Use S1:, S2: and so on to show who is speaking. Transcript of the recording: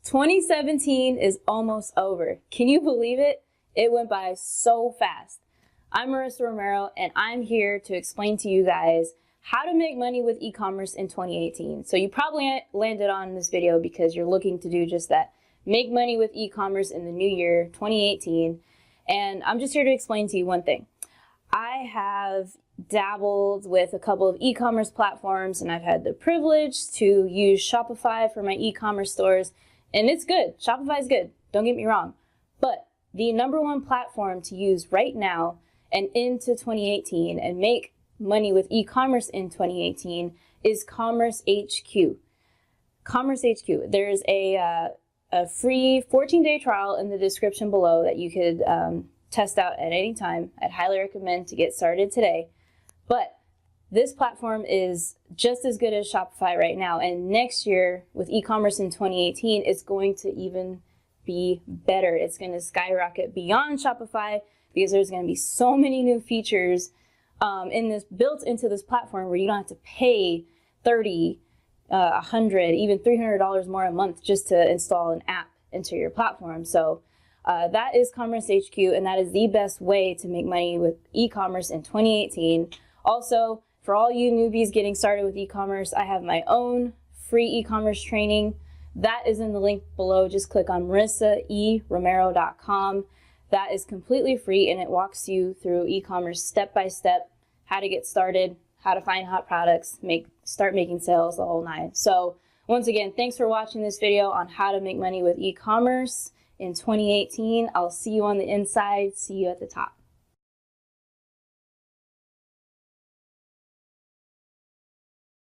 S1: 2017 is almost over. Can you believe it? It went by so fast. I'm Marissa Romero, and I'm here to explain to you guys how to make money with e-commerce in 2018. So you probably landed on this video because you're looking to do just that. Make money with e-commerce in the new year, 2018. And I'm just here to explain to you one thing. I have dabbled with a couple of e-commerce platforms, and I've had the privilege to use Shopify for my e-commerce stores. And it's good. Shopify is good. Don't get me wrong. But the #1 platform to use right now and into 2018 and make money with e-commerce in 2018 is Commerce HQ. Commerce HQ. There's a free 14-day trial in the description below that you could test out at any time. I'd highly recommend to get started today. But this platform is just as good as Shopify right now, and next year with e-commerce in 2018, it's going to even be better. It's going to skyrocket beyond Shopify because there's going to be so many new features built into this platform where you don't have to pay $30, $100, even $300 more a month just to install an app into your platform. So that is Commerce HQ, and that is the best way to make money with e-commerce in 2018. Also, for all you newbies getting started with e-commerce, I have my own free e-commerce training. That is in the link below. Just click on marissaeromero.com. That is completely free, and it walks you through e-commerce step by step, how to get started, how to find hot products, start making sales, the whole nine. So once again, thanks for watching this video on how to make money with e-commerce in 2018. I'll see you on the inside. See you at the top.